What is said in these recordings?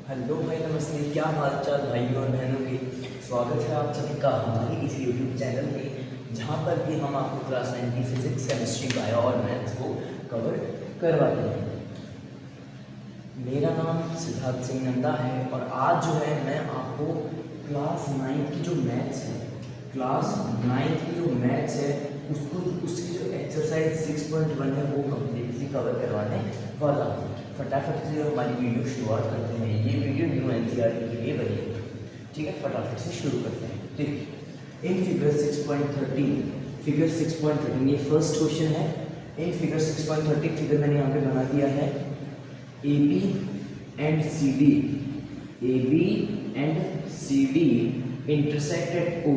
Hello भाई, नमस्ते। क्या हाल चाल भाइयों और बहनों के। स्वागत है आप सभी का हमारे इस यूट्यूब चैनल में, जहाँ पर भी हम आपको क्लास 9 की फिजिक्स, केमिस्ट्री, बायो और मैथ्स को कवर करवाते हैं। मेरा नाम सिद्धार्थ सिंह नंदा है और आज जो है मैं आपको क्लास 9 की जो मैथ्स है, क्लास 9 की जो मैथ्स है उसकी जो एक्सरसाइज 6.1 है वो कम्प्लीटली कवर करवाने वाला हूँ। फटाफट से हमारी वीडियो शुरुआत करते हैं। ये वीडियो न्यू एनसीईआरटी के लिए बनी है, ठीक है। फटाफट से शुरू करते हैं। देखिए, इन फिगर 6.13 ये फर्स्ट क्वेश्चन है। इन फिगर 6.13 फिगर मैंने यहाँ पे बना दिया है A B and C D. A B and C D intersect at O.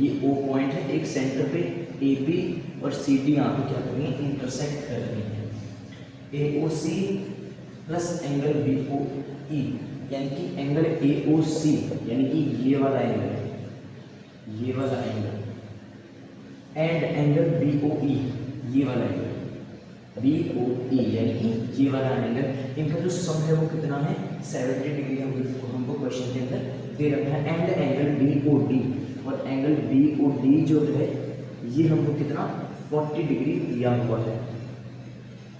ये ओ पॉइंट है एक सेंटर पे। ए बी और सी डी यहाँ पे क्या करेंगे, इंटरसेक्ट कर रही है। A O C plus angle B O E, यानी कि एंगल ए ओ सी यानी कि ये वाला एंगल, ये वाला angle, and angle B O E, ये वाला एंगल बी ओ ई यानी कि ये वाला एंगल, इनका जो सम है वो कितना है 70 डिग्री। हमको क्वेश्चन के अंदर दे रखा है। And angle B O D, और एंगल बी ओ डी जो है ये हमको कितना 40 डिग्री दिया हुआ है,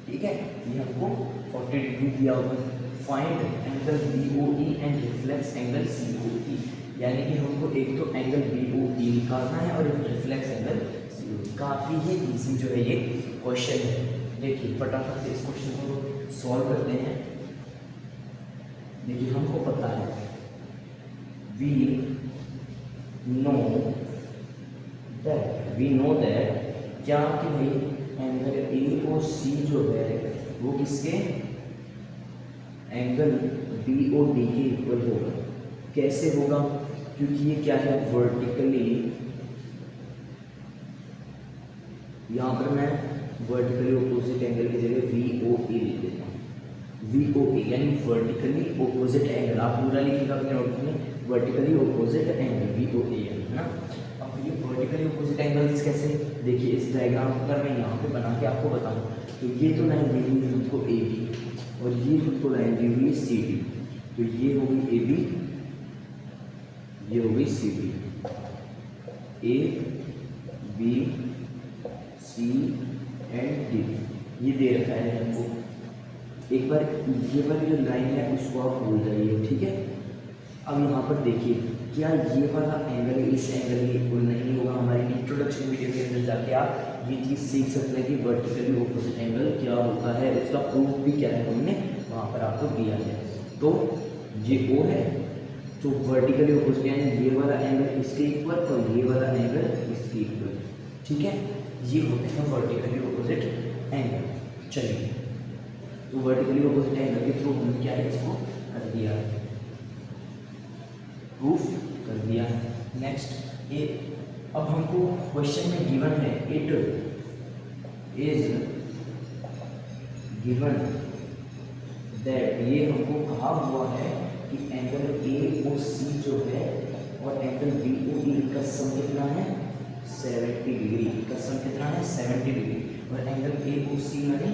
ठीक है। ये हमको 40 डिग्री दिया हुआ है। Find angle B O E and reflex angle C O E, यानी कि हमको एक तो एंगल बी ओ ई निकालना है और एक रिफ्लेक्स एंगल सी ओ ई। काफ़ी ही इजी जो है ये क्वेश्चन है। देखिए फटाफट से इस क्वेश्चन को सॉल्व करते हैं। देखिए हमको पता है वी नो दैट क्या कि भाई एंगल ए ओ सी जो है वो किसके एंगल बी ओ डी के इक्वल होगा। कैसे होगा, क्योंकि ये क्या है वर्टिकली, यहाँ पर मैं वर्टिकली ऑपोजिट एंगल की जगह वी ओ ए लिख देता हूँ। वी ओ ए यानी वर्टिकली ऑपोजिट एंगल, आप पूरा लिखिएगा अपने नोट में, vertically opposite angle V O A है ना। अब ये वर्टिकली ऑपोजिट एंगल्स कैसे, देखिए इस डायग्राम को अगर मैं यहाँ पे बना के आपको बताऊँ तो ये तो लाइन दी हुई है हमको ए बी, और ये हमको लाइन दी हुई है सी डी। तो ये हो गई ए बी, ये हो गई C D. A B C and D ये दे रखा है हमको। एक बार ये वाली जो लाइन है उसको आप भूल जाइए, ठीक है। अब यहाँ पर देखिए क्या ये वाला एंगल इस एंगल के इक्वल नहीं होगा। हमारी इंट्रोडक्शन वीडियो के अंदर जाके आप ये चीज़ सीख सकते हैं कि वर्टिकली ऑपोजिट एंगल क्या होता है, उसका प्रूफ भी क्या है हमने वहाँ पर आपको दिया है। तो ये ओ है, तो वर्टिकली ऑपोजिट यानी ये वाला एंगल इसके इक्वल और ये वाला एंगल इसके इक्वल, ठीक है। ये होते हैं वर्टिकली ऑपोजिट एंगल। चलिए, तो वर्टिकली ऑपोजिट एंगल के थ्रू हमने क्या है इसको कर दिया, प्रूफ कर दिया। नेक्स्ट ये, अब हमको क्वेश्चन में गिवन है, इट इज गिवन दैट, ये हमको कहा हुआ है कि एंगल ए ओ सी जो है और एंगल बी ओ ई का सम कितना है 70 डिग्री। का सम कितना है 70 डिग्री, और एंगल ए ओ सी माने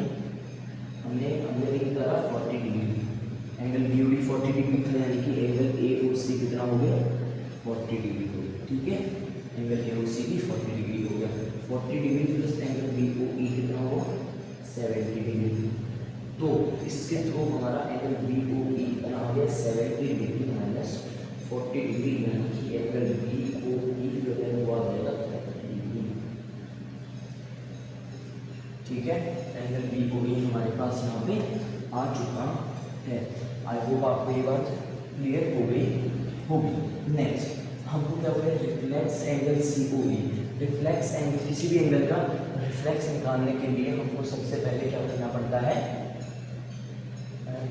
हमने लिख करा 40 degree. Angle B O D 40 degree था, यानी कि एंगल ए ओ सी कितना हो गया 40 डिग्री हो गया, ठीक है। एंगल ए ओ सी भी 40 डिग्री हो गया। 40 degree plus angle B O E कितना होगा 70 डिग्री। तो इसके थ्रू हमारा एंगल बी ओ ई कितना हो गया 70 डिग्री माइनस 40 डिग्री, यानी कि एंगल बी ओ ई जो है वो आ जाएगा 30 डिग्री, ठीक है। एंगल बी ओ ई हमारे पास यहाँ पे आ चुका है। आई होप आपको ये बात क्लियर हो गई होगी। नेक्स्ट हमको क्या बोले, रिफ्लेक्स एंगल सी ओ ई। रिफ्लेक्स एंगल, किसी भी एंगल का रिफ्लेक्स निकालने के लिए हमको सबसे पहले क्या करना पड़ता है,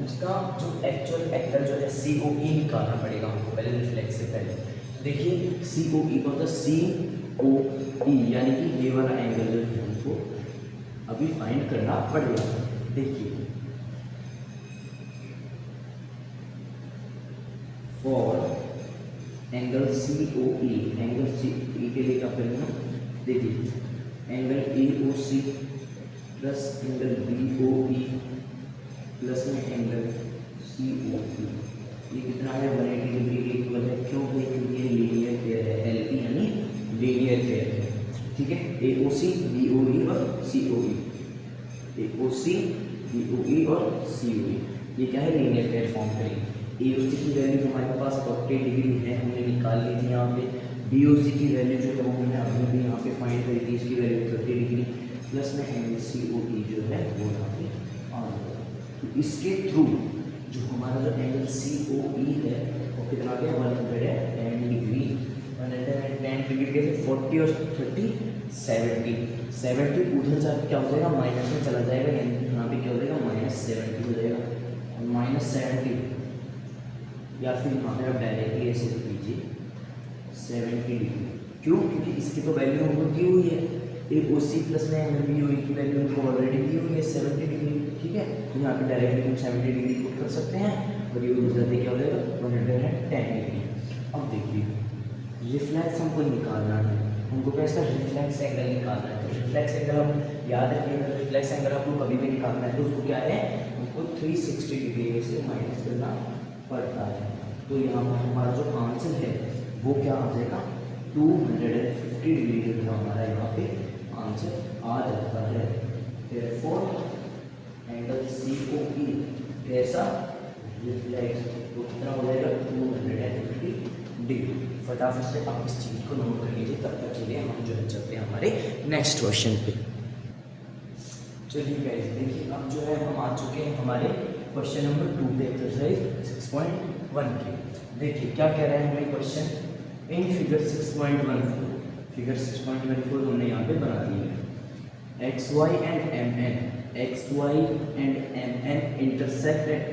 उसका जो एक्चुअल एंगल जो है सी ओ ई निकालना पड़ेगा हमको पहले, रिफ्लेक्स से पहले। तो देखिए सी ओ ई का होता है सी ओ ई, यानी कि ये वाला एंगल जो है हमको अभी फाइंड करना पड़ेगा। देखिए for angle C O E, angle C E के लिए क्या करेंगे, देखिए angle A O C plus angle B O E plus में एंगल सी ओ ई, ये कितना है 180 डिग्री के इक्वल है। क्यों भाई? क्योंकि ये लीनियर पेयर है, एलपी यानी लीनियर पेयर है। ठीक है, AOC BOE और COE, AOC BOE और COE ये क्या है? लीनियर पेयर फॉर्म करेंगे। AOC की वैल्यू हमारे पास 40 डिग्री है, हमने निकाल ली थी यहाँ पे। BOC की वैल्यू जो है वो हमने अभी भी यहाँ पे फाइंड करी थी, इसकी वैल्यू 30 डिग्री प्लस में एंगल COE जो है वो यहाँ पे आ गया। तो इसके थ्रू जो हमारा जो एंगल COE है वो कितना आ गया? 110 डिग्री। 110 डिग्री कैसे? 40 और 30 70 उधर जाकर क्या हो जाएगा? माइनस में चला जाएगा, यानी कि यहाँ पे क्या हो जाएगा? -70 हो जाएगा। -70 या फिर यहाँ पे आप डायरेक्टली ऐसे कीजिए 70 डिग्री। क्यों? क्योंकि इसकी तो वैल्यू हमको दी हुई है, AOC प्लस में एंगल BOE की वैल्यू हमको ऑलरेडी दी हुई है 70 डिग्री। ठीक है, तो यहाँ पे डायरेक्टली हम 70 डिग्री पुट कर सकते हैं और ये उधर जाते क्या हो जाएगा? 110 डिग्री। अब देखिए रिफ्लेक्स हमको निकालना है, हमको क्या इसका रिफ्लेक्स एंगल निकालना है। तो रिफ्लेक्स एंगल हम याद रखिएगा, रिफ्लेक्स एंगल आपको कभी भी निकालना है तो उसको क्या है? हमको 360 डिग्री में से माइनस करना पड़ता है। तो यहाँ पर हमारा जो आंसर है वो क्या आ जाएगा? 250 डिग्री जो है हमारा यहाँ पे आंसर आ जाता है। Therefore एंगल COE कैसा? रिफ्लेक्स, तो कितना हो जाएगा? 250 डिग्री। फटाफट से आप इस चीज़ को नोट कर लीजिए, तब तक चलिए हम जो है चलते हैं हमारे नेक्स्ट क्वेश्चन पे। चलिए गाइस देखिए, अब जो है हम आ चुके हैं हमारे क्वेश्चन नंबर 2 पे, एक्सरसाइज 6.1 के। देखिए क्या कह रहा है हमें क्वेश्चन? इन फिगर 6.14, फिगर 6.14 हमने यहाँ पे बना दी है। XY and MN intersect at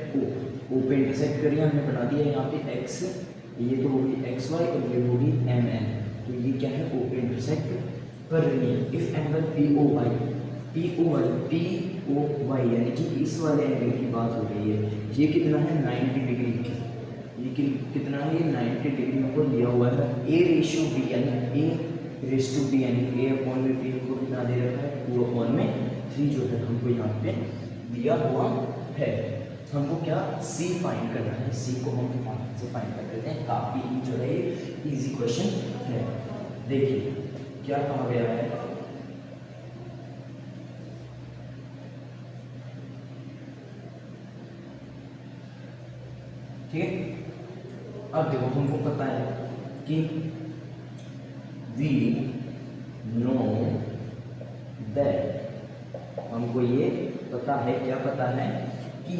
O पे इंटरसेक्ट करिए, हमने बना दिया यहाँ पे X, ये तो होगी XY और ये होगी MN। तो ये क्या है? O पे इंटरसेक्ट कर रही है। इफ एंगल POY यानी कि इस वाले एंगल की बात हो रही है, ये कितना है? 90 डिग्री की। ये कितना है? ये 90 डिग्री हमको लिया हुआ है। A/B यानी A/B यानी A/B को कितना दे रखा है? 2/3 जो है हमको यहाँ पे दिया हुआ है। हमको क्या? C फाइंड करना है। C को हम से फाइंड कर लेते हैं, काफ़ी जो है इजी क्वेश्चन है। देखिए क्या कहा गया है? ठीक है, अब देखो हमको पता है कि वी नो दैट, हमको ये पता है, क्या पता है? कि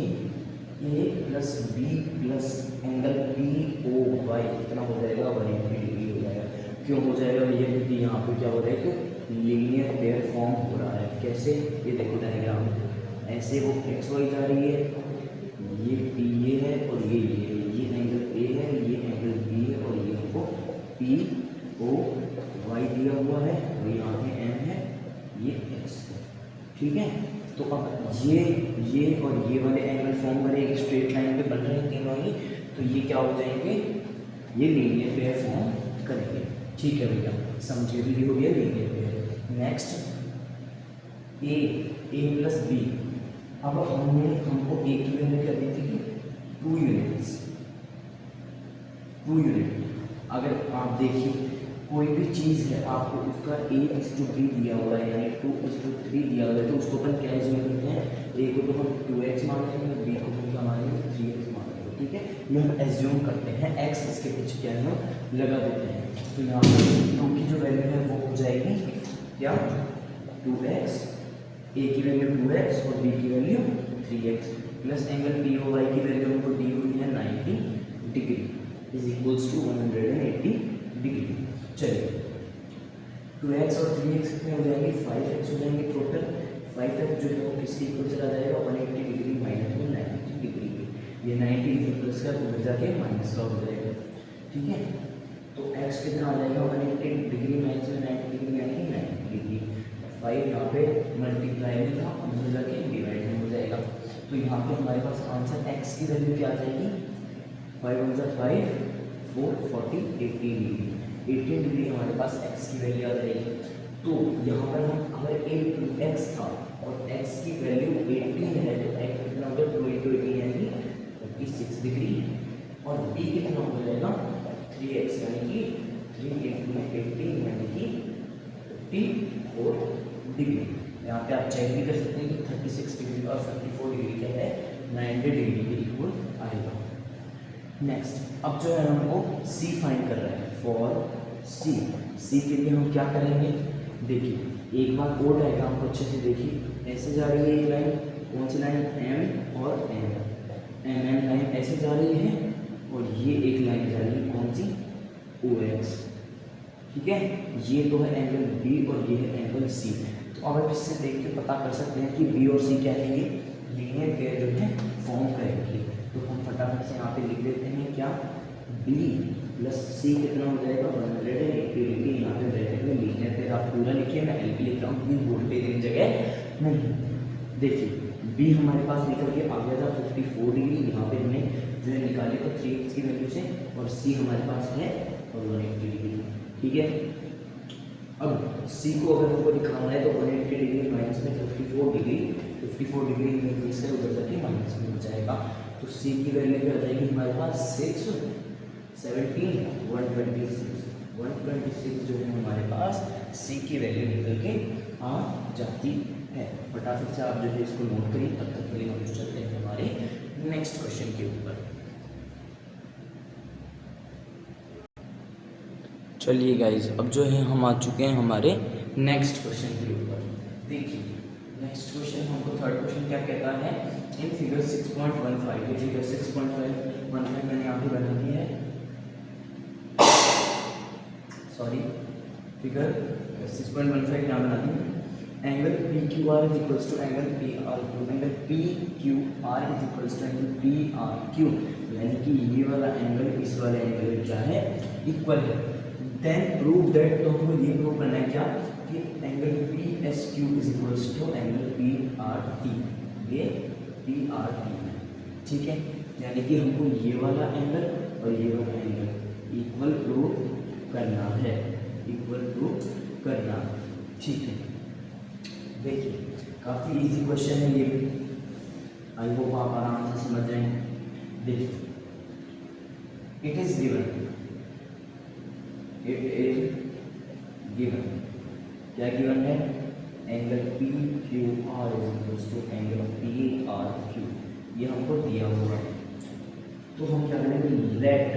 A plus B plus angle POY कितना हो जाएगा? 180 डिग्री हो जाएगा। क्यों हो जाएगा भैया? क्योंकि यहाँ पे क्या हो रहा है कि लीनियर पेयर फॉर्म हो रहा है। कैसे? ये देखो डायग्राम, ऐसे वो XY जा रही है, ये PA है और ये एंगल A है, ये एंगल B है और ये हमको POY दिया हुआ है और यहाँ पे M है, ये X है। ठीक है, तो अब ये और ये वाले एंगल फॉर्म करेंगे, स्ट्रेट लाइन पे बन रहे हैं तीनों ही, तो ये क्या हो जाएंगे? ये लीनियर पेयर फॉर्म करेंगे। ठीक है भैया, समझिए भी हो गया linear pair. Next A plus B, अब हमको A की वैल्यू क्या दी थी? 2 यूनिट। अगर आप देखिए कोई भी चीज़ है, आपको उसका A/B दिया हुआ है यानी 2:3 दिया हुआ है, तो उसको अपन क्या एज्यूम करते हैं? A को तो हम 2x मान लेंगे, B को हम क्या मानेंगे? 3x मान लेंगे। ठीक है, ये हम एज्यूम करते हैं, x इसके पीछे क्या है लगा देते हैं। तो यहाँ पर 2 की जो वैल्यू है वो हो जाएगी क्या? 2x, A की वैल्यू 2x और B की value 3x plus angle POY की वैल्यू हमको दी हुई है 90 degree is equals to 180 degree. चलिए 2x और 3x कितने हो जाएंगे? 5x हो जाएंगे टोटल। 5x जो है वो किसके इक्वल चला जाएगा? 180 डिग्री माइनस में 90 डिग्री के। ये 90 डिग्री प्लस का उधर जाके माइनस का हो जाएगा। ठीक है, तो x कितना आ जाएगा? 180 डिग्री माइनस में 90 डिग्री यानी 90 डिग्री। 5 यहाँ पे मल्टीप्लाई में था, उधर जाके डिवाइड में हो जाएगा। तो यहाँ पे हमारे पास आंसर x की वैल्यू क्या आ जाएगी? 5 × 5 4 40 80 डिग्री। 80 डिग्री हमारे पास x की वैल्यू आ जाएगी। तो यहाँ पर हम हमारे x था और x की वैल्यू 18 है, तो x कितना हो गया? 2 × 18 यानी 36 डिग्री। और जाएगा 3x यानी कि 3 इंटू 80 यानी कि 54 डिग्री। यहाँ पे आप चेक भी कर सकते हैं कि 36 डिग्री और 54 डिग्री क्या है 90 डिग्री के इक्वल आएगा। नेक्स्ट अब जो है हमको C फाइंड कर रहा है। फॉर C के लिए हम क्या करेंगे, देखिए एक बार कोड आएगा हमको अच्छे से देखिए। ऐसे जा रही है एक लाइन, कौन सी लाइन, M और M लाइन ऐसे जा रही है और ये एक लाइन जा रही है कौन सी, OX, ठीक है। ये तो है एंगल B और ये है एंगल C। तो अब आप इससे देख के पता कर सकते हैं कि B और C क्या है, ये लीनियर पेयर जो है फॉर्म करेंगे। तो हम फटाफट से यहाँ पे लिख देते हैं क्या, B प्लस C कितना हो जाएगा 180 डिग्री। यहाँ पे ब्रैकेट में लीनियर पेयर आप पूरा लिखिए, मैं L भी लिख रहा हूँ क्योंकि बोर्ड पे देने जगह नहीं। देखिए B हमारे पास निकल के आ गया था 54 डिग्री, यहाँ पे हमने जो है निकाले तो 3x की वैल्यू से, और C हमारे पास है 180 डिग्री, ठीक है। अब C को अगर हमको दिखाना है तो 180 डिग्री माइनस में 54 डिग्री इंक्रीज कर उधर जाके माइनस में हो जाएगा। तो C की वैल्यू क्या आ जाएगी हमारे पास 6 17 126 जो है हमारे पास C की वैल्यू निकल के आ जाती है। फटाफट से आप जो है इसको नोट करिए, तब तक के लिए हम चलते हैं हमारे नेक्स्ट क्वेश्चन के ऊपर। चलिए गाइज अब जो है हम आ चुके हैं हमारे नेक्स्ट क्वेश्चन के ऊपर। देखिए नेक्स्ट क्वेश्चन हमको थर्ड क्वेश्चन क्या कहता है, इन फिगर 6.15, ये फिगर 6.15 मैंने यहाँ पे बना दी है, सॉरी फिगर 6.15 यहाँ बना दी। Angle PQR is equals to angle PRQ, angle PQR is equals to angle PRQ, यानी कि ये वाला एंगल इस वाले एंगल क्या है, इक्वल है। देन प्रूव दैट, तो हमको ये प्रूव करना है क्या कि angle PSQ is equals to angle PRT, ये PRT है, ठीक है। यानी कि हमको ये वाला एंगल और ये वाला एंगल इक्वल प्रूव करना है, इक्वल प्रूव करना, ठीक है। देखिए काफ़ी इजी क्वेश्चन है ये भी, आई होप आप आराम से समझ जाएंगे। देखिए इट इज गिवन, क्या गिवन है, angle PQR is equals to angle PRQ, ये हमको दिया हुआ है। तो हम क्या करेंगे, let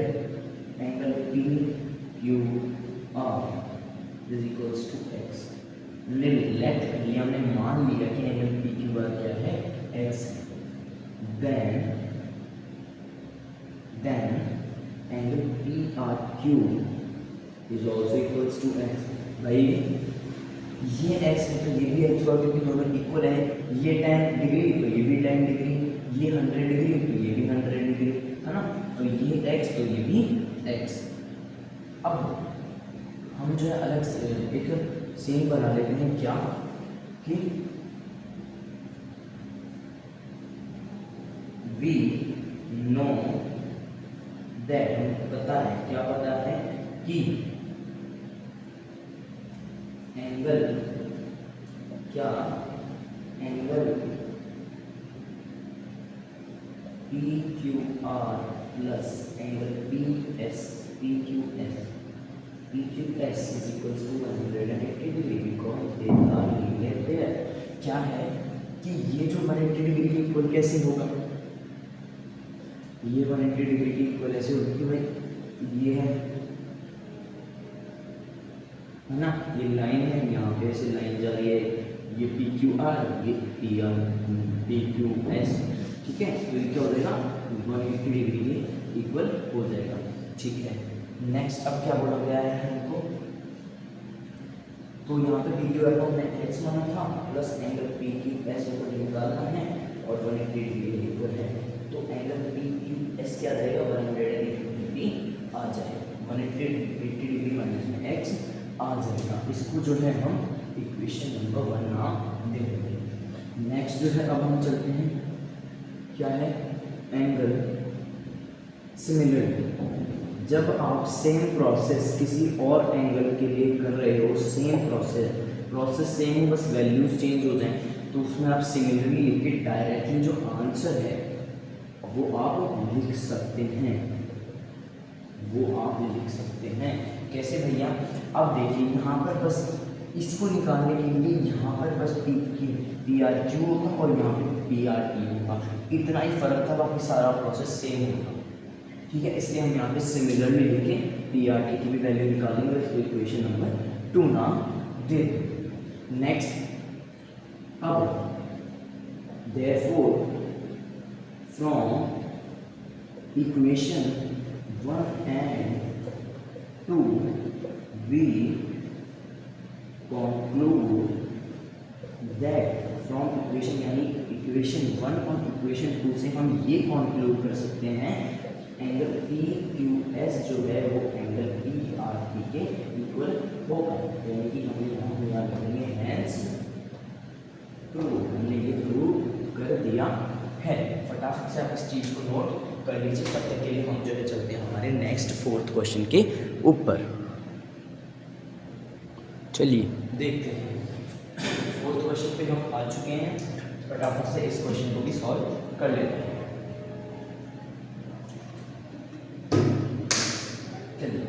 angle PQR is equals to x, let कर लिया हमने, मान लिया कि एंगल PQR क्या है, x है। Then angle PRQ is also equals to x। भाई ये x है तो ये भी x और क्योंकि दोनों इक्वल है, ये 10 डिग्री तो ये भी 10 डिग्री, ये 100 डिग्री तो ये भी 100 डिग्री, है ना। तो ये x तो ये भी x। अब हम जो है अलग से एक सीन बना लेते हैं क्या कि वी नो दैट, हमको पता है, क्या पता है कि एंगल, क्या angle PQR plus angle PQS is equals to 180 degree because they are linear pair. क्या है कि ये जो 180 डिग्री के इक्वल कैसे होगा, ये 180 डिग्री के इक्वल ऐसे होगी कि भाई ये है ना, ये लाइन है, यहाँ पे ऐसे लाइन जा रही है, ये PQR, ये PQS, ठीक है। तो ये क्या हो जाएगा 180 डिग्री के इक्वल हो जाएगा, ठीक है। नेक्स्ट अब क्या बोला गया है हमको, तो यहाँ पे PQR को हमने x माना था प्लस एंगल PQS को निकालना है और 180 डिग्री इक्वल है। तो एंगल PQS क्या आ जाएगा, 180 डिग्री आ जाएगा, 180 डिग्री माइनस में x आ जाएगा। इसको जो है हम इक्वेशन नंबर 1 नाम दे देंगे। नेक्स्ट जो है अब हम चलते हैं, क्या है, एंगल सिमिलर। जब आप सेम प्रोसेस किसी और एंगल के लिए कर रहे हो, सेम प्रोसेस सेम हो, बस वैल्यूज चेंज हो जाएं, तो उसमें आप सिमिलरली लिख के डायरेक्टली जो आंसर है वो आप लिख सकते हैं। वो आप लिख सकते हैं। कैसे भैया? अब देखिए यहाँ पर बस इसको निकालने के लिए यहाँ पर बस पी आर क्यू होगा और यहाँ पे पी आर टी होगा, इतना ही फर्क था, बाकी सारा प्रोसेस सेम होगा। ठीक है, इसलिए हम यहाँ पे सिमिलरली लिखे पी आर टी की भी वैल्यू निकालेंगे, इसको इक्वेशन नंबर 2 नाम दे दें। नेक्स्ट, अब therefore from equation 1 and 2 we conclude that from equation यानी इक्वेशन 1 और इक्वेशन 2 से हम ये कॉन्क्लूड कर सकते हैं एंगल पी क्यू एस जो है वो एंगल पी आर टी के इक्वल होगा, यानी कि हमें यहाँ याद करेंगे हैंस प्रूव, हमने ये प्रूव कर दिया है। फटाफट से आप इस चीज़ को नोट कर लीजिए, तब तक के लिए हम जो है चलते हैं हमारे नेक्स्ट 4th क्वेश्चन के ऊपर। चलिए देखते हैं, 4th क्वेश्चन पे हम आ चुके हैं, फटाफट से इस क्वेश्चन को भी सॉल्व कर लेते हैं। चलिए,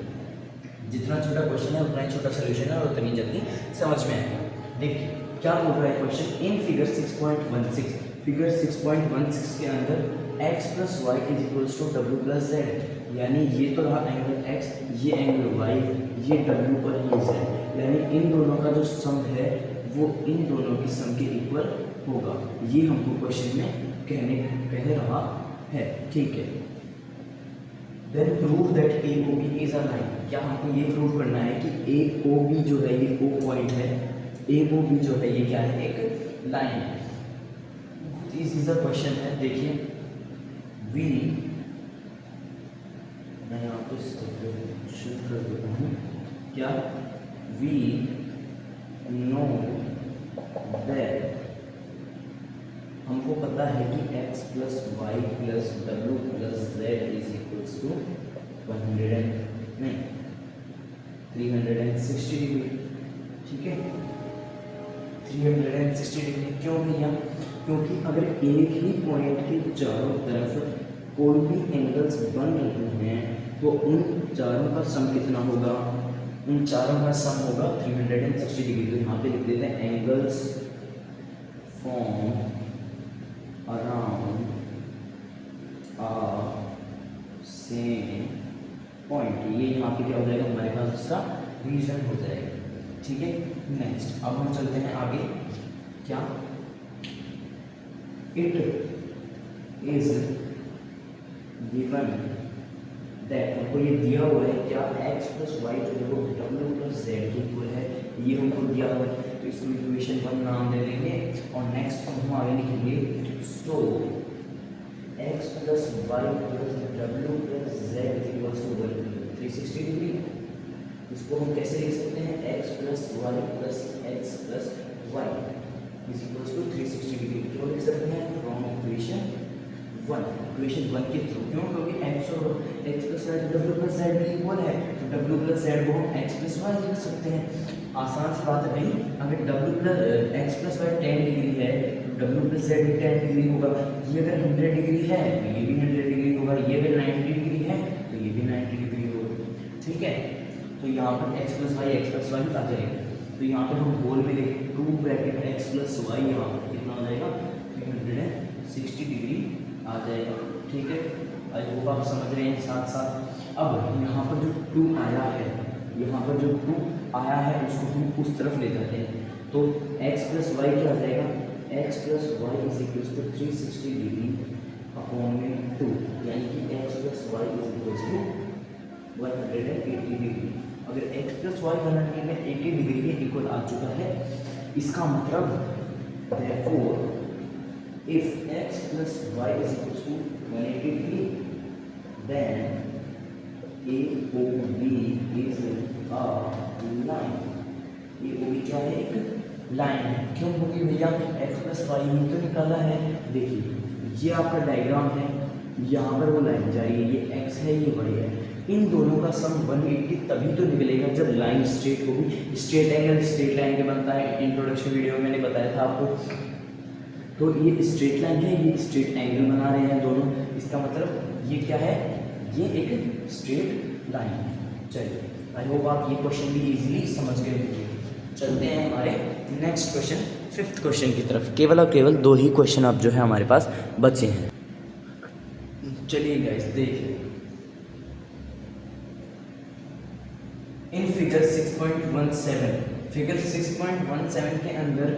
जितना छोटा क्वेश्चन है उतना ही छोटा सोल्यूशन है और उतनी जल्दी समझ में आएगा। देखिए क्या बोल रहा है क्वेश्चन, इन फिगर 6.16, फिगर 6.16 के अंदर x plus y is equals to डब्ल्यू प्लस जेड, यानी ये तो रहा एंगल x, ये एंगल y, ये w और ये z, यानी इन दोनों का जो सम है वो इन दोनों की सम के इक्वल होगा, ये हमको क्वेश्चन में कह रहा है। ठीक है, then prove that A O B is a line, क्या हमको ये प्रूव करना है कि ए ओ बी जो है ये ओ पॉइंट है, ए ओ बी जो है ये क्या है, एक लाइन है। इजी सा क्वेश्चन है, देखिए वी, मैं यहाँ पे शुरू कर देता हूँ, क्या वी नो दैट, हमको पता है कि x प्लस वाई प्लस डब्ल्यू plus z is equals to 360 degree. ठीक है, 360 डिग्री क्यों भैया? क्योंकि अगर एक ही पॉइंट के चारों तरफ कोई भी एंगल्स बन रहे हैं तो उन चारों का सम कितना होगा? उन चारों का सम होगा 360 डिग्री। तो यहाँ पे लिख देते हैं एंगल्स फॉर्म अराउंड आ सेम पॉइंट, ये यहाँ पे क्या हो जाएगा हमारे पास, उसका रीजन हो जाएगा। ठीक है, नेक्स्ट अब हम चलते हैं आगे, क्या इट इज गिवन दैट, हमको ये दिया हुआ है क्या x प्लस वाई जो है वो w प्लस जेड के इक्वल है, ये हमको दिया हुआ है, तो इसको इक्वेशन 1 नाम दे देंगे और नेक्स्ट हम आगे लिखेंगे so x plus y plus w plus z is equals to 360 degree. इसको हम कैसे लिख सकते हैं, x plus y plus x plus y is equals to 360 degree, क्यों लिख सकते हैं, फ्रॉम इक्वेशन 1, इक्वेशन 1 के थ्रू, क्यों? क्योंकि x और x प्लस वाई डब्ल्यू प्लस जेड भी इक्वल है, तो डब्ल्यू प्लस जेड को हम x प्लस वाई लिख सकते हैं। आसान सी बात है भाई, अगर डब्ल्यू plus x plus y 10 degree है तो डब्ल्यू प्लस जेड भी 10 डिग्री होगा, ये अगर 100 डिग्री है तो ये भी 100 डिग्री होगा, ये अगर 90 डिग्री है तो ये भी 90 डिग्री होगा। ठीक है, तो यहाँ पर x प्लस वाई आ जाएगा, तो यहाँ पर हम होल में देखें 2 ब्रैकेट x प्लस वाई, यहाँ पर कितना आ जाएगा 360 डिग्री आ जाएगा। ठीक है, आई होप आप समझ रहे हैं साथ साथ। अब यहाँ पर जो 2 आया है, यहाँ पर जो 2 आया है उसको हम उस तरफ ले जाते हैं, तो x प्लस वाई क्या आ जाएगा, x plus y is equals to 360 degree upon में 2, यानी कि x plus y is equals to 180 degree. अगर x प्लस वाई 180 डिग्री के इक्वल आ चुका है, इसका मतलब therefore if x plus y is equals to 180 degree then AOB is a line, AOB क्या है, एक लाइन है। क्यों? क्योंकि भैया x प्लस वाई में तो निकाला है, देखिए ये आपका डायग्राम है, यहाँ पर वो लाइन जा रही है, ये x है ये y है, इन दोनों का सम 180 तभी तो निकलेगा जब लाइन स्ट्रेट होगी। स्ट्रेट एंगल स्ट्रेट लाइन के बनता है, इंट्रोडक्शन वीडियो में मैंने बताया था आपको। तो ये स्ट्रेट लाइन है, ये स्ट्रेट एंगल बना रहे हैं दोनों, इसका मतलब ये क्या है, ये एक स्ट्रेट लाइन है। चलिए, आई होप आप ये क्वेश्चन भी इजीली समझ गए होंगे। चलते हैं हमारे नेक्स्ट क्वेश्चन, 5th क्वेश्चन की तरफ। केवल और केवल 2 ही क्वेश्चन अब जो है हमारे पास बचे हैं। चलिए गाइस, देखिए इन फिगर 6.17, फिगर 6.17 के अंदर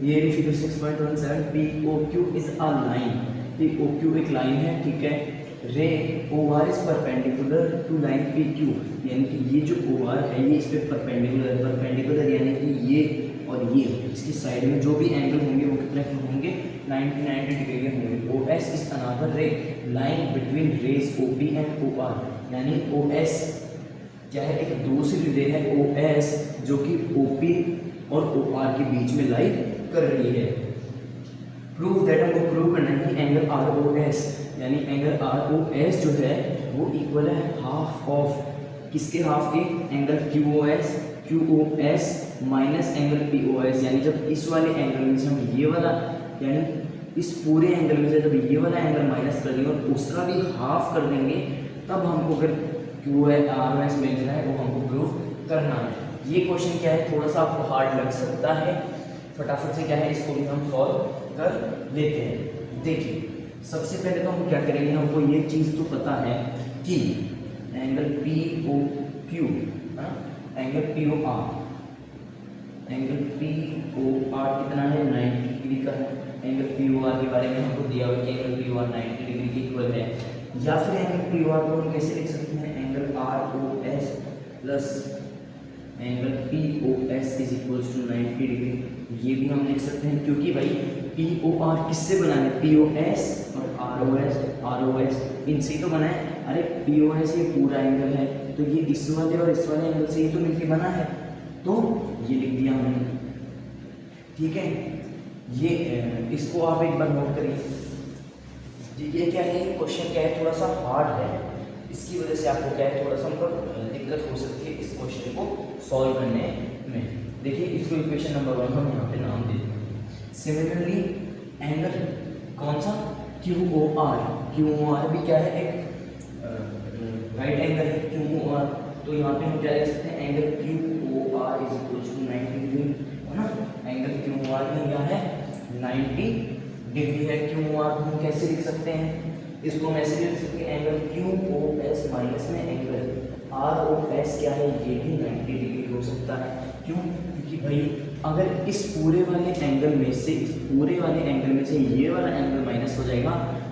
ये figure 6.17, P O Q is a line. P O Q एक लाइन है, ठीक है। Ray O R is perpendicular to line P Q, यानी कि ये जो ओ आर है ये इस पे परपेंडिकुलर यानी कि ये और ये इसकी साइड में जो भी एंगल होंगे वो कितने होंगे, 90 डिग्री के होंगे। O S is another ray line between rays O P and O R, यानी ओ एस क्या है, एक दूसरी रे है ओ एस जो कि ओ पी और ओ आर के बीच में लाई कर रही है। प्रूव दैट, हमको प्रूव करना है कि एंगल आर ओ एस, यानी एंगल आर ओ एस जो है वो इक्वल है हाफ ऑफ किसके, हाफ के angle Q O S minus angle P O S. यानी जब इस वाले एंगल में से हम ये वाला, यानी इस पूरे एंगल में से जब ये वाला एंगल माइनस कर देंगे और उसका भी हाफ कर देंगे, तब हमको अगर क्यू है आर ओ एस मिल रहा है वो हमको प्रूव करना है। ये क्वेश्चन क्या है, थोड़ा सा आपको हार्ड लग सकता है, फटाफट से क्या है इसको भी हम सॉल्व कर लेते हैं। देखिए, सबसे पहले तो हम क्या करेंगे, हमको ये चीज़ तो पता है कि angle P O Q, angle P O R, angle P O R कितना है, 90 डिग्री का है। एंगल पी ओ आर के बारे में हमको दिया हुआ है कि angle P O R 90 degree के इक्वल है। या फिर एंगल पी ओ आर को हम कैसे लिख सकते हैं, angle R O S plus angle P O S is equals to 90 degree. ये भी हम लिख सकते हैं क्योंकि भाई पी ओ आर किससे बना है, पी ओ एस और आर ओ एस इनसे तो बना है। अरे पी ओ एस ये पूरा एंगल है, तो ये इस वाले और इस वाले एंगल से ये तो मिलके बना है, तो ये लिख दिया हमने, ठीक है। ये इसको आप एक बार नोट करिए। ये क्या है, क्वेश्चन क्या है, थोड़ा सा हार्ड है, इसकी वजह से आपको क्या है थोड़ा सा मतलब दिक्कत हो सकती है इस क्वेश्चन को सॉल्व करने में। देखिए, इसको इक्वेशन नंबर 1 हम यहाँ पे नाम देते हैं। सिमिलरली एंगल कौन सा, क्यू ओ आर भी क्या है, एक राइट एंगल है क्यू ओ आर, तो यहाँ पे हम क्या लिख सकते हैं, angle Q O R is equal to 90 degree, है ना। एंगल क्यू ओ आर में क्या है, 90 डिग्री है। क्यू आर हम कैसे लिख सकते हैं, इसको हम ऐसे लिख सकते हैं, angle Q O S minus में एंगल आर ओ एस क्या है, ये भी 90 डिग्री हो सकता है। क्यों, क्योंकि भाई अगर इस पूरे वाले एंगल में से ये वाला एंगल माइनस हो जाएगा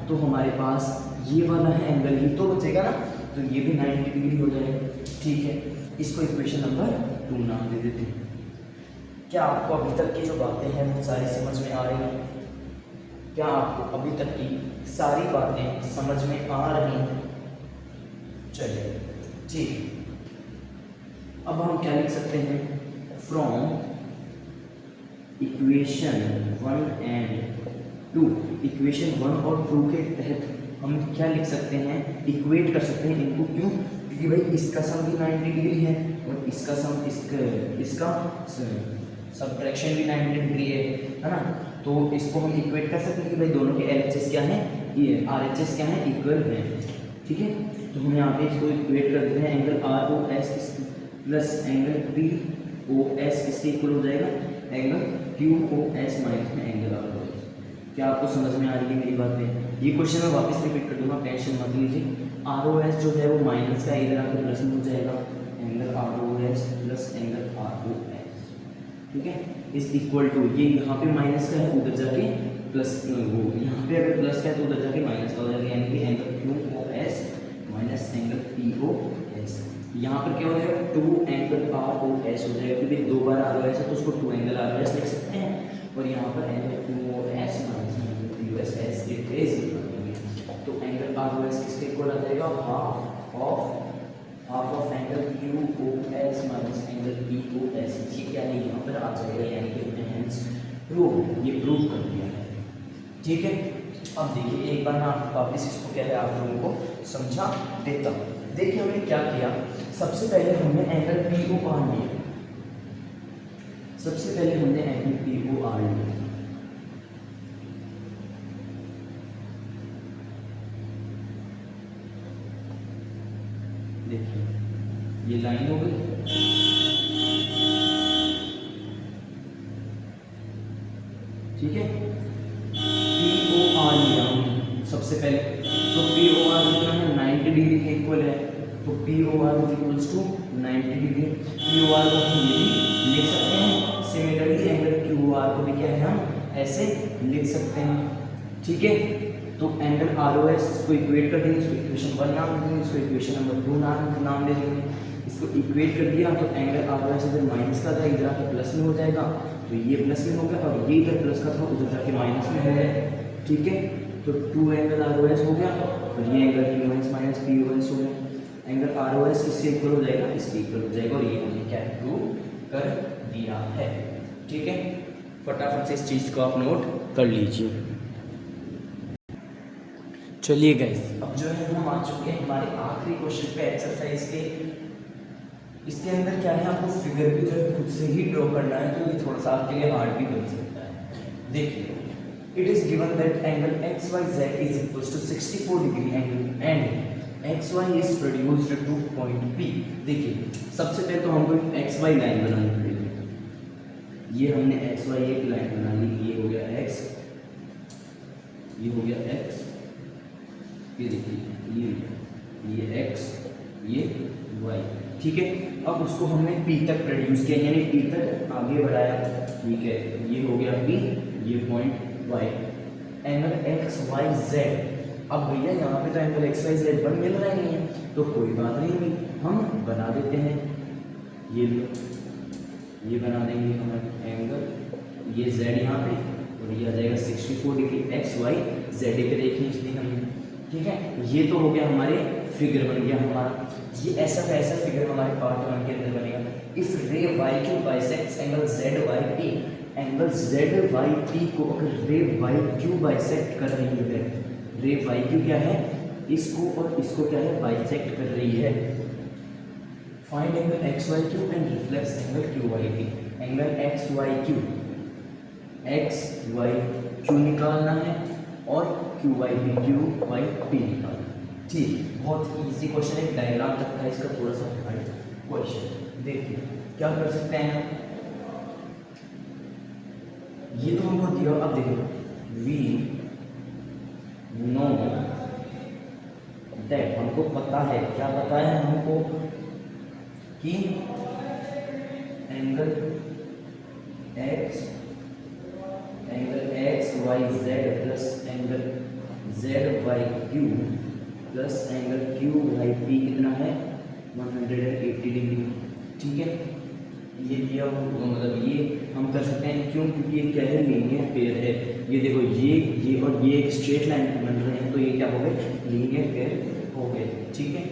तो हमारे पास ये वाला एंगल ही तो बचेगा ना, तो ये भी 90 डिग्री हो जाएगा, ठीक है। इसको इक्वेशन नंबर 2 नाम दे देते हैं। क्या आपको अभी तक की जो बातें हैं वो सारी समझ में आ रही हैं? क्या आपको अभी तक की सारी बातें समझ में आ रही हैं? चलिए, ठीक। अब हम क्या लिख सकते हैं, फ्रॉम इक्वेशन 1 एंड 2, इक्वेशन 1 और 2 के तहत हम क्या लिख सकते हैं, इक्वेट कर सकते हैं इनको। क्यों, क्योंकि भाई इसका सम भी 90 डिग्री है और इसका सम इसका सब्ट्रैक्शन भी 90 डिग्री है ना। तो इसको हम इक्वेट कर सकते हैं कि भाई दोनों के LHS क्या है, ये RHS क्या है, इक्वल है, ठीक है। तो हम यहाँ पे इसको इक्वेट कर देते हैं, angle R O S plus angle P O S किसके इक्वल हो जाएगा, angle Q O S minus में एंगल आर ओ एस। क्या आपको समझ में आ रही है मेरी बातें? ये क्वेश्चन मैं वापस रिपीट कर दूंगा, टेंशन मत लीजिए। आर ओ एस जो है वो माइनस का इधर आकर प्लस में हो जाएगा, angle R O S plus angle R O S, ठीक है, इज इक्वल टू, ये यहाँ पे माइनस का है उधर जाके प्लस, वो यहाँ पे अगर प्लस का है तो उधर जाके माइनस का हो जाएगा, यानी कि angle Q O S minus angle P O S. यहाँ पर क्या हो जाएगा, 2 एंगल आर ओ एस हो जाएगा, क्योंकि 2 बार आर ओ एस है तो उसको 2 एंगल आर ओ एस लिख सकते हैं। और यहाँ पर angle Q O S minus angle P O S S के बेस तो एंगल आर ओ एस किसके इक्वल आ जाएगा, half of angle Q O S minus angle P O S. ये क्या है, यहाँ पर आ जाएगा, यानी कि हमने हेंस प्रूव, ये प्रूव कर दिया है, ठीक है। अब देखिए, एक बार मैं आपको वापस इसको क्या है आप लोगों को समझा देता हूँ। देखिए हमने क्या किया, सबसे पहले हमने एंगल पी ओ आर लिया, सबसे पहले हमने एंगल पी ओ आर लिया, देखिए ये लाइन हो गई, ठीक है। पी ओ आर लिया हमने सबसे पहले, तो पी ओ आर कितना है 90 डिग्री के इक्वल है, तो P O R is equals to 90 degree. P O R को हम ये भी लिख सकते हैं, सिमिलरली एंगल क्यू आर को भी क्या है हम ऐसे लिख सकते हैं, ठीक है। तो एंगल आर ओ एस इसको इक्वेट कर देंगे, इसको इक्वेशन 1 नाम दे देंगे, इसको इक्वेशन नंबर 2 नाम दे देंगे। इसको इक्वेट कर दिया तो एंगल आर ओ एस इधर माइनस का था, इधर आके प्लस में हो जाएगा, तो ये प्लस में हो गया, और ये इधर प्लस का था उधर जाके माइनस में हो गया, ठीक है। तो 2 एंगल आर ओ एस हो गया, और ये angle Q S minus P O S हो गया। एंगल आर ओ एस किससे इक्वल हो जाएगा, इसके इक्वल हो जाएगा, और ये हमने क्या प्रूव कर दिया है, ठीक है। फटाफट से इस चीज़ को आप नोट कर लीजिए। चलिए गाइस, अब जो है हम आ चुके हैं हमारे आखिरी क्वेश्चन पे एक्सरसाइज के। इसके अंदर क्या है, आपको फिगर भी जो है खुद से ही ड्रॉ करना है, तो ये थोड़ा सा आपके लिए हार्ड भी बन सकता है। देखिए, it is given that angle X Y Z is equals to 64 degree angle and X Y is produced to point P. देखिए, सबसे पहले तो हमको एक्स वाई लाइन बनानी पड़ेगी। ये हमने एक्स वाई एक लाइन बना ली, ये हो गया एक्स, ये हो गया एक्स, ये देखिए ये एक्स, ये वाई, ठीक है। अब उसको हमने पी तक प्रोड्यूस किया, यानी पी तक आगे बढ़ाया, ठीक है। ये हो गया पी, ये point Y, angle X Y Z. अब भैया यहाँ पे तो एंगल एक्स वाई जेड बन मिल रहा नहीं है, तो कोई बात नहीं, हम बना देते हैं। ये लो, ये बना देंगे हमारे एंगल, ये जेड यहाँ पे, और ये आ जाएगा 64 डिग्री एक्स वाई जेड के देखिए, इसलिए हमने, ठीक है। ये तो हो गया हमारे फिगर बन गया हमारा। ये ऐसा का ऐसा फिगर हमारे पार्ट 1 के अंदर बनेगा। If ray Y Q bisects angle Z Y P, angle Z Y P को अगर रे वाई क्यू बाइसेक्ट कर रही है, रे वाई क्यू क्या है, इसको और इसको क्या है, बाइसेक्ट कर रही है। Find angle X Y Q and reflex angle Q Y P. Angle X Y Q, X Y Q निकालना है और क्यू वाई पी निकालना, ठीक। बहुत इजी क्वेश्चन है, डायग्राम तक का इसका थोड़ा सा हार्ड क्वेश्चन। देखिए क्या कर सकते हैं, ये तो हमको दिया। अब देखो, वी नो दैट, हमको पता है, क्या पता है हमको, कि angle X Y Z plus angle Z Y Q plus angle Q Y P कितना है 180 डिग्री, ठीक है। ये दिया हुआ, मतलब ये हम कर सकते हैं, क्यों, क्योंकि ये क्या है, लीनियर पेयर है। ये देखो, ये और ये एक स्ट्रेट लाइन बन रहे हैं, तो ये क्या हो गए, लीनियर पेयर हो गए, ठीक है।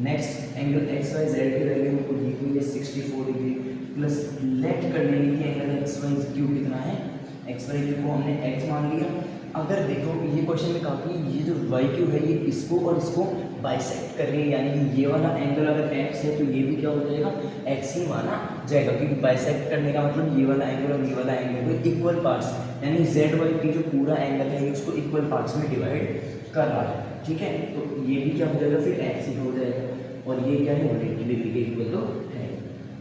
Next, angle X Y Z की वैल्यू हमको दी हुई है 64 डिग्री, प्लस लेट कर लेंगे कि एंगल एक्स वाई क्यू कितना है, एक्स वाई क्यू को हमने एक्स मान लिया। अगर देखो ये क्वेश्चन में काफ़ी, ये जो वाई क्यू है ये इसको और इसको बाइसेक्ट कर रही है, यानी कि ये वाला एंगल अगर एक्स है तो ये भी क्या हो जाएगा, एक्स ही माना जाएगा, क्योंकि बाइसेक्ट करने का मतलब ये वाला एंगल और ये वाला एंगल को इक्वल पार्ट्स, यानी जेड वाई की जो पूरा एंगल है उसको इक्वल पार्ट्स में डिवाइड कर रहा है, ठीक है। तो ये भी क्या हो जाएगा, फिर एक्स ही हो जाएगा, और ये क्या है 180 डिग्री के इक्वल तो है।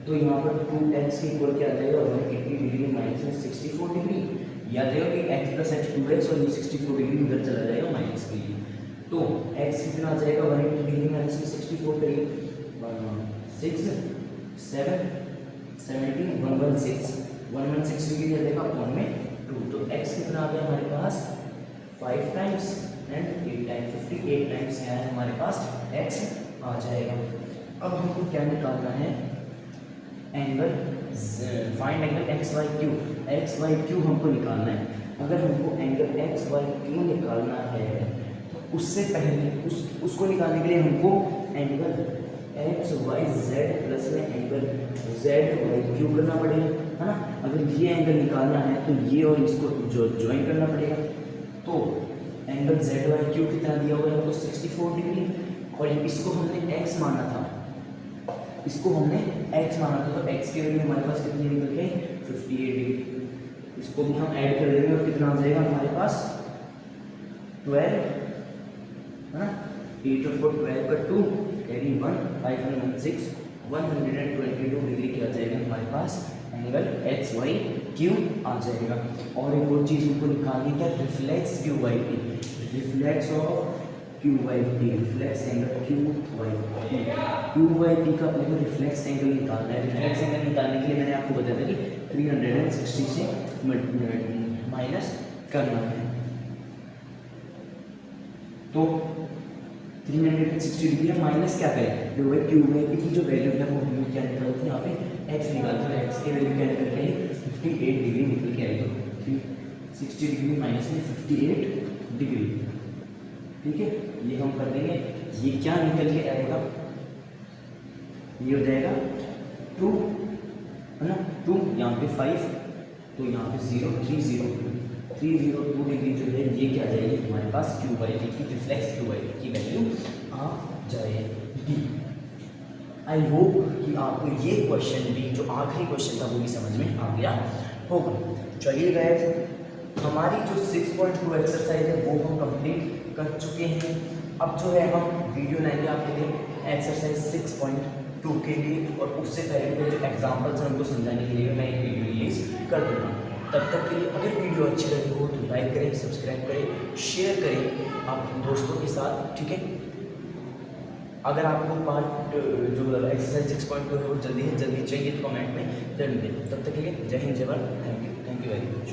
तो यहाँ पर 2x के इक्वल क्या आ जाएगा, 180 डिग्री माइनस 64 डिग्री, याद रखेगा कि x प्लस एक्स 2x, और ये 64 डिग्री उधर चला जाएगा माइनस के लिए, तो x कितना आ जाएगा 180 डिग्री माइनस 64 करिए, 6 7 17 116 डिग्री आ जाएगा अपॉन में 2, तो x कितना आ गया हमारे पास 5 टाइम्स एंड 8 टाइम्स, 58 टाइम्स क्या है हमारे पास x आ जाएगा। अब हमको क्या निकालना है, angle, find angle X Y Q हमको निकालना है। अगर हमको एंगल एक्स वाई क्यू निकालना है तो उससे पहले उसको निकालने के लिए हमको angle X Y Z plus में एंगल जेड वाई क्यू करना पड़ेगा, है ना। अगर ये एंगल निकालना है तो ये और इसको जो ज्वाइन करना पड़ेगा, तो एंगल जेड वाई क्यू कितना दिया हुआ है हमको 64 डिग्री, और इसको हमने एक्स माना था, इसको हमने x माना था, तो x की वैल्यू हमारे पास कितनी निकल गई 58 डिग्री। इसको भी हम ऐड कर देंगे और कितना आ जाएगा हमारे पास 12, है ना, 8 और 4 12 का 2, कैरी 1 516 122 डिग्री क्या आ जाएगा हमारे पास एंगल एक्स वाई क्यू आ जाएगा। और एक और चीज़ उनको निकालनी क्या, reflex Q Y T, reflex of Q Y T, reflex angle Q Y T, Q Y T का अपने को रिफ्लेक्स एंगल निकालना है। रिफ्लेक्स एंगल निकालने के लिए मैंने आपको बताया था कि 360 से माइनस करना है। तो 360 डिग्री माइनस क्या करें, जो है क्यू वाई टी की जो वैल्यू है वो हम क्या निकालते हैं यहाँ पे एक्स निकालते हैं। एक्स की वैल्यू क्या निकल के आई 58 डिग्री निकल के आई। तो 360 डिग्री माइनस में 58 डिग्री, ठीक है, ये हम कर देंगे। ये क्या निकल के आएगा, ये हो जाएगा 2 है ना, 2 यहाँ पे 5 तो यहाँ पे 0 302 डिग्री जो है ये क्या आ जाएगी हमारे पास क्यू बाई टी की, रिफ्लेक्स क्यू बाई टी की वैल्यू आ जाएगी। आई होप कि आपको ये क्वेश्चन भी जो आखिरी क्वेश्चन था वो भी समझ में आ गया होगा। चलिए गाइस, हमारी जो 6.2 एक्सरसाइज है वो हम कंप्लीट कर चुके हैं। अब जो है हम वीडियो लाएंगे आपके लिए एक्सरसाइज 6.2 के लिए, और उससे पहले के जो एग्जाम्पल्स हैं उनको समझाने के लिए मैं एक वीडियो रिलीज कर दूँगा। तब तक के लिए अगर वीडियो अच्छी लगी हो तो लाइक करें, सब्सक्राइब करें, शेयर करें आप दोस्तों के साथ, ठीक है। अगर आपको पार्ट जो एक्सरसाइज 6.2 है वो जल्दी चाहिए तो कमेंट में जरूर दें। तब तक के लिए जय हिंद, जय Bharat, thank you very much.